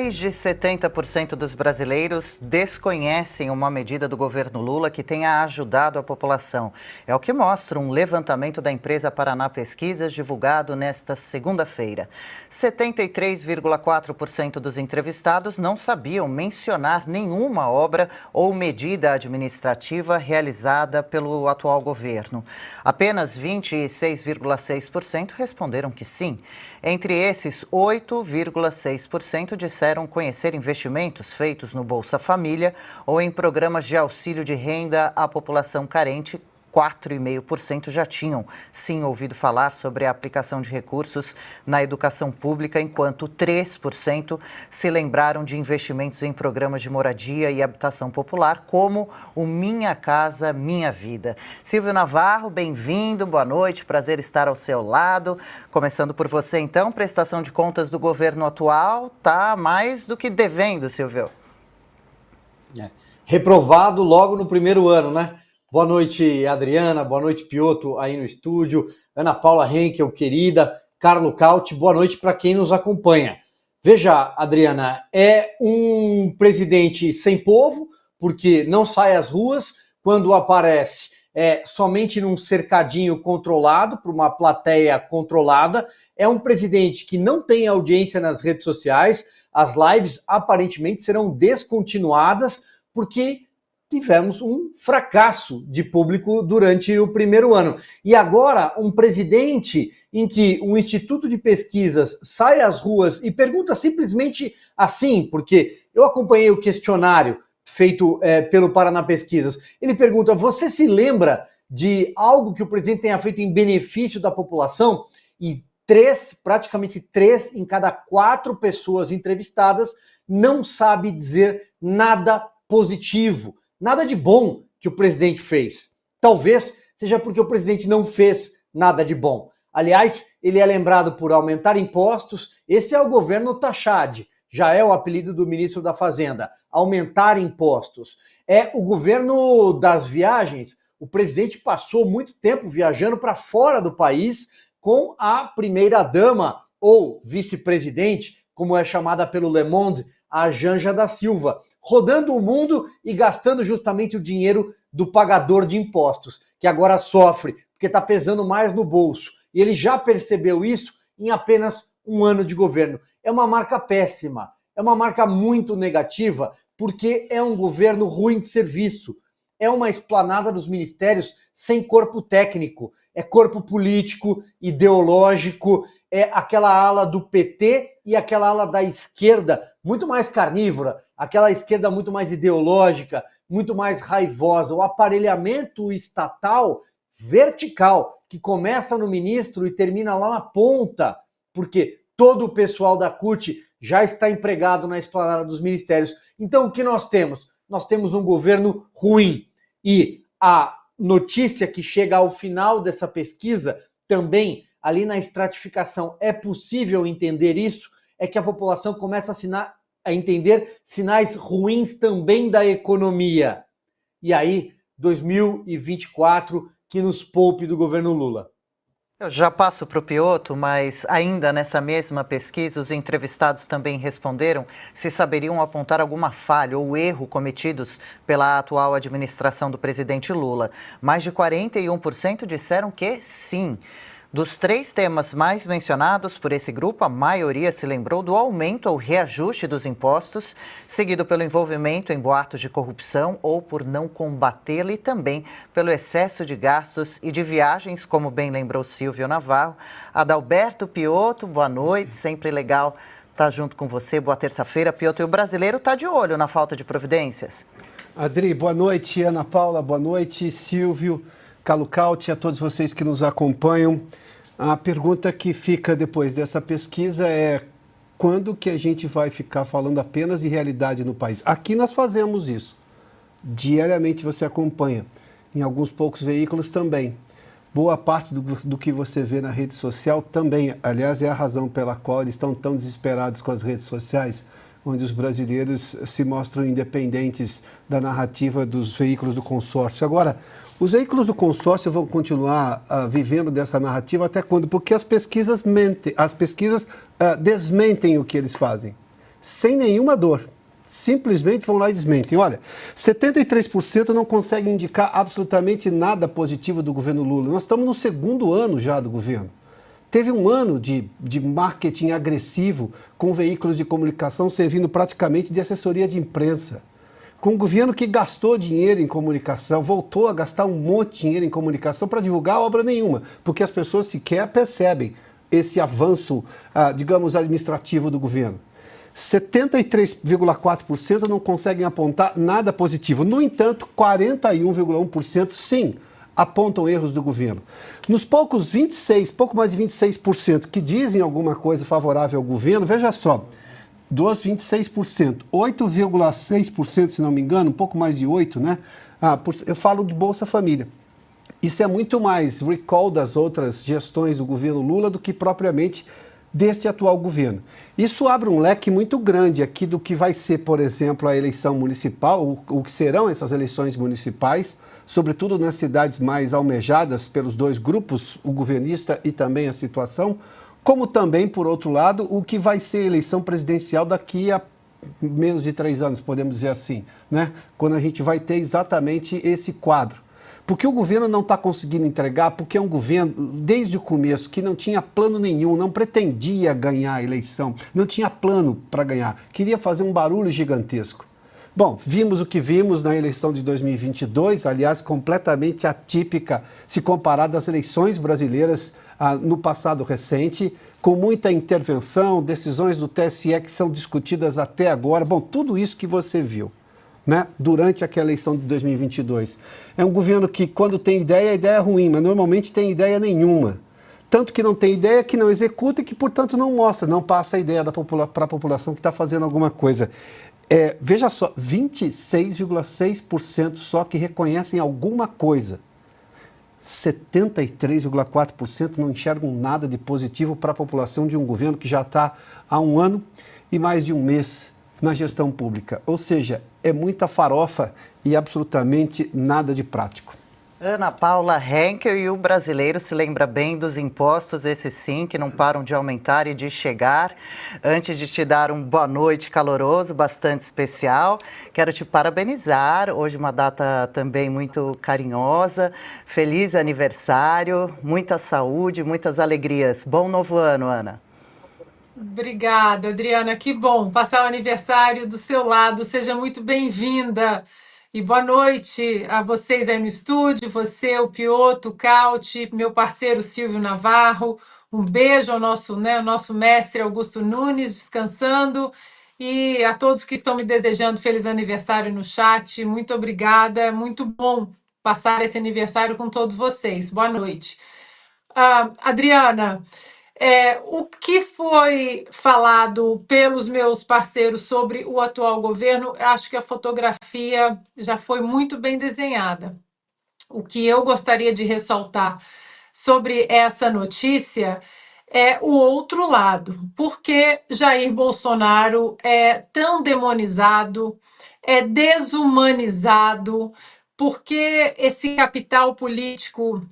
Mais de 70% dos brasileiros desconhecem uma medida do governo Lula que tenha ajudado a população. É o que mostra um levantamento da empresa Paraná Pesquisas divulgado nesta segunda-feira. 73,4% dos entrevistados não sabiam mencionar nenhuma obra ou medida administrativa realizada pelo atual governo. Apenas 26,6% responderam que sim. Entre esses, 8,6% disseram conhecer investimentos feitos no Bolsa Família ou em programas de auxílio de renda à população carente. 4,5% já tinham, sim, ouvido falar sobre a aplicação de recursos na educação pública, enquanto 3% se lembraram de investimentos em programas de moradia e habitação popular, como o Minha Casa Minha Vida. Silvio Navarro, bem-vindo, boa noite, prazer estar ao seu lado. Começando por você, então, prestação de contas do governo atual está mais do que devendo, Silvio. Reprovado logo no primeiro ano, né? Boa noite, Adriana. Boa noite, Piotr, aí no estúdio. Ana Paula Henkel, querida. Carlo Cauti, boa noite para quem nos acompanha. Veja, Adriana, é um presidente sem povo, porque não sai às ruas. Quando aparece, é somente num cercadinho controlado, por uma plateia controlada. É um presidente que não tem audiência nas redes sociais. As lives, aparentemente, serão descontinuadas, porque tivemos um fracasso de público durante o primeiro ano. E agora, um presidente em que um instituto de pesquisas sai às ruas e pergunta simplesmente assim, porque eu acompanhei o questionário feito pelo Paraná Pesquisas. Ele pergunta, você se lembra de algo que o presidente tenha feito em benefício da população? E praticamente 3 em cada 4 pessoas entrevistadas não sabe dizer nada positivo. Nada de bom que o presidente fez. Talvez seja porque o presidente não fez nada de bom. Aliás, ele é lembrado por aumentar impostos. Esse é o governo Tachad, já é o apelido do ministro da Fazenda. Aumentar impostos. É o governo das viagens. O presidente passou muito tempo viajando para fora do país com a primeira-dama, ou vice-presidente, como é chamada pelo Le Monde, a Janja da Silva, rodando o mundo e gastando justamente o dinheiro do pagador de impostos, que agora sofre, porque está pesando mais no bolso. E ele já percebeu isso em apenas um ano de governo. É uma marca péssima, é uma marca muito negativa, porque é um governo ruim de serviço. É uma esplanada dos ministérios sem corpo técnico, é corpo político, ideológico, é aquela ala do PT e aquela ala da esquerda, muito mais carnívora, aquela esquerda muito mais ideológica, muito mais raivosa. O aparelhamento estatal vertical, que começa no ministro e termina lá na ponta, porque todo o pessoal da CUT já está empregado na esplanada dos ministérios. Então, o que nós temos? Nós temos um governo ruim. E a notícia que chega ao final dessa pesquisa, também ali na estratificação, é possível entender isso, é que a população começa a entender sinais ruins também da economia. E aí, 2024, que nos poupe do governo Lula. Eu já passo para o Piotr, mas ainda nessa mesma pesquisa, os entrevistados também responderam se saberiam apontar alguma falha ou erro cometidos pela atual administração do presidente Lula. Mais de 41% disseram que sim. Dos 3 temas mais mencionados por esse grupo, a maioria se lembrou do aumento ou reajuste dos impostos, seguido pelo envolvimento em boatos de corrupção ou por não combatê-la e também pelo excesso de gastos e de viagens, como bem lembrou Silvio Navarro. Adalberto, Piotr, boa noite, sempre legal estar junto com você, boa terça-feira. Piotr, e o brasileiro está de olho na falta de providências. Adri, boa noite. Ana Paula, boa noite. Silvio, Carlo Cauti, a todos vocês que nos acompanham. A pergunta que fica depois dessa pesquisa é quando que a gente vai ficar falando apenas de realidade no país? Aqui nós fazemos isso. Diariamente você acompanha. Em alguns poucos veículos também. Boa parte do que você vê na rede social também. Aliás, é a razão pela qual eles estão tão desesperados com as redes sociais, onde os brasileiros se mostram independentes da narrativa dos veículos do consórcio. Agora, os veículos do consórcio vão continuar vivendo dessa narrativa até quando? Porque as pesquisas mentem, desmentem o que eles fazem. sem nenhuma dor. Simplesmente vão lá e desmentem. Olha, 73% não conseguem indicar absolutamente nada positivo do governo Lula. Nós estamos no segundo ano já do governo. Teve um ano de marketing agressivo com veículos de comunicação servindo praticamente de assessoria de imprensa. Com um governo que gastou dinheiro em comunicação, voltou a gastar um monte de dinheiro em comunicação para divulgar obra nenhuma, porque as pessoas sequer percebem esse avanço, digamos, administrativo do governo. 73,4% não conseguem apontar nada positivo. No entanto, 41,1% sim apontam erros do governo. Nos pouco mais de 26% que dizem alguma coisa favorável ao governo, veja só, dos 26%, 8,6%, se não me engano, um pouco mais de 8%, né? Eu falo de Bolsa Família. Isso é muito mais recall das outras gestões do governo Lula do que propriamente deste atual governo. Isso abre um leque muito grande aqui do que vai ser, por exemplo, a eleição municipal, o que serão essas eleições municipais, sobretudo nas cidades mais almejadas pelos dois grupos, o governista e também a situação, como também, por outro lado, o que vai ser a eleição presidencial daqui a menos de 3 anos, podemos dizer assim, né? Quando a gente vai ter exatamente esse quadro. Porque o governo não está conseguindo entregar, porque é um governo, desde o começo, que não tinha plano nenhum, não pretendia ganhar a eleição, não tinha plano para ganhar, queria fazer um barulho gigantesco. Bom, vimos o que vimos na eleição de 2022, aliás, completamente atípica se comparada às eleições brasileiras no passado recente, com muita intervenção, decisões do TSE que são discutidas até agora. Bom, tudo isso que você viu, né, durante aquela eleição de 2022. É um governo que, quando tem ideia, a ideia é ruim, mas normalmente tem ideia nenhuma. Tanto que não tem ideia, que não executa e que, portanto, não mostra, não passa a ideia para a população que está fazendo alguma coisa. Veja só, 26,6% só que reconhecem alguma coisa. 73,4% não enxergam nada de positivo para a população de um governo que já está há 1 ano e mais de 1 mês na gestão pública. Ou seja, é muita farofa e absolutamente nada de prático. Ana Paula Henkel, e o brasileiro se lembra bem dos impostos, esses sim, que não param de aumentar e de chegar. Antes de te dar um boa noite caloroso, bastante especial, quero te parabenizar. Hoje uma data também muito carinhosa. Feliz aniversário, muita saúde, muitas alegrias. Bom novo ano, Ana. Obrigada, Adriana. Que bom passar o aniversário do seu lado. Seja muito bem-vinda. E boa noite a vocês aí no estúdio, você, o Piotr, o Caute, meu parceiro Silvio Navarro. Um beijo ao nosso mestre Augusto Nunes, descansando. E a todos que estão me desejando feliz aniversário no chat. Muito obrigada. É muito bom passar esse aniversário com todos vocês. Boa noite. Adriana, o que foi falado pelos meus parceiros sobre o atual governo, acho que a fotografia já foi muito bem desenhada. O que eu gostaria de ressaltar sobre essa notícia é o outro lado. Por que Jair Bolsonaro é tão demonizado, é desumanizado? Por que esse capital político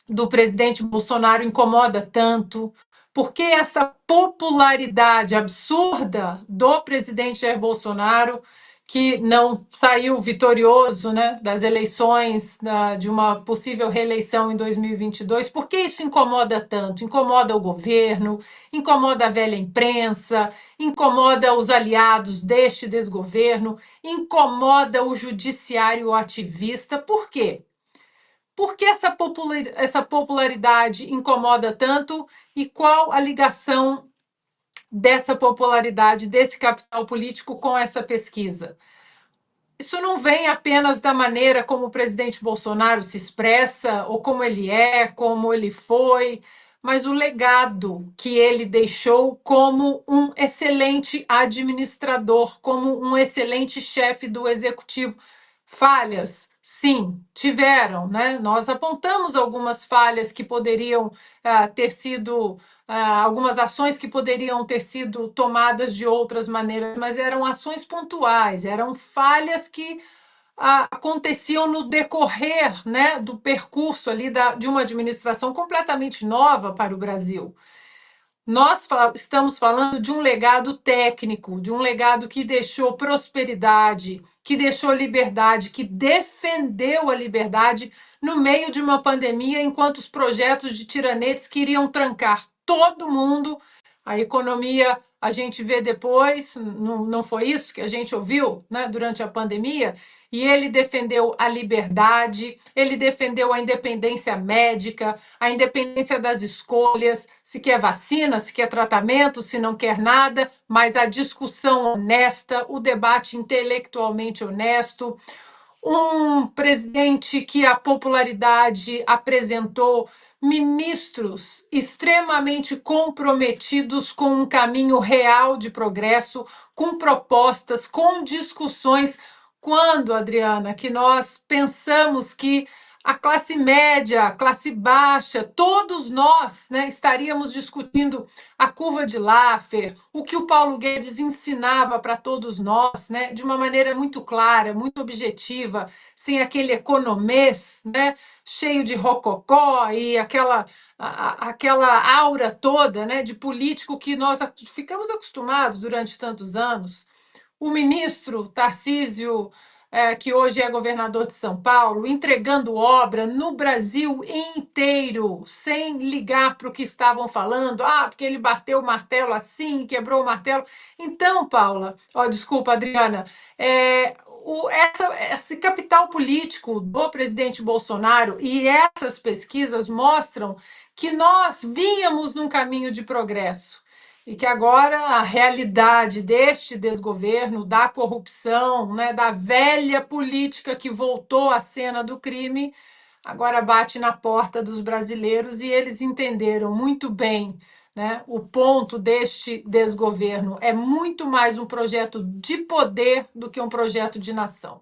do presidente Bolsonaro incomoda tanto? Por que essa popularidade absurda do presidente Jair Bolsonaro, que não saiu vitorioso, né, das eleições de uma possível reeleição em 2022? Por que isso incomoda tanto? Incomoda o governo, incomoda a velha imprensa, incomoda os aliados deste desgoverno, incomoda o judiciário ativista. Por quê? Por que essa popularidade incomoda tanto e qual a ligação dessa popularidade, desse capital político com essa pesquisa? Isso não vem apenas da maneira como o presidente Bolsonaro se expressa, ou como ele foi, mas o legado que ele deixou como um excelente administrador, como um excelente chefe do executivo. Falhas, sim, tiveram, né? Nós apontamos algumas falhas que poderiam ter sido, algumas ações que poderiam ter sido tomadas de outras maneiras, mas eram ações pontuais, eram falhas que aconteciam no decorrer, né, do percurso ali de uma administração completamente nova para o Brasil. estamos falando de um legado técnico, de um legado que deixou prosperidade, que deixou liberdade, que defendeu a liberdade no meio de uma pandemia, enquanto os projetos de tiranetes queriam trancar todo mundo. A economia a gente vê depois, não foi isso que a gente ouviu, né, durante a pandemia? E ele defendeu a liberdade, ele defendeu a independência médica, a independência das escolhas, se quer vacina, se quer tratamento, se não quer nada, mas a discussão honesta, o debate intelectualmente honesto. Um presidente que a popularidade apresentou ministros extremamente comprometidos com um caminho real de progresso, com propostas, com discussões. Quando, Adriana, que nós pensamos que a classe média, a classe baixa, todos nós, né, estaríamos discutindo a curva de Laffer, o que o Paulo Guedes ensinava para todos nós, né, de uma maneira muito clara, muito objetiva, sem aquele economês, né, cheio de rococó e aquela aura toda, né, de político que nós ficamos acostumados durante tantos anos. O ministro Tarcísio, que hoje é governador de São Paulo, entregando obra no Brasil inteiro, sem ligar para o que estavam falando, porque ele bateu o martelo assim, quebrou o martelo. Então, Paula, desculpa, Adriana, esse capital político do presidente Bolsonaro e essas pesquisas mostram que nós vínhamos num caminho de progresso e que agora a realidade deste desgoverno, da corrupção, né, da velha política que voltou à cena do crime, agora bate na porta dos brasileiros e eles entenderam muito bem, né, o ponto deste desgoverno é muito mais um projeto de poder do que um projeto de nação.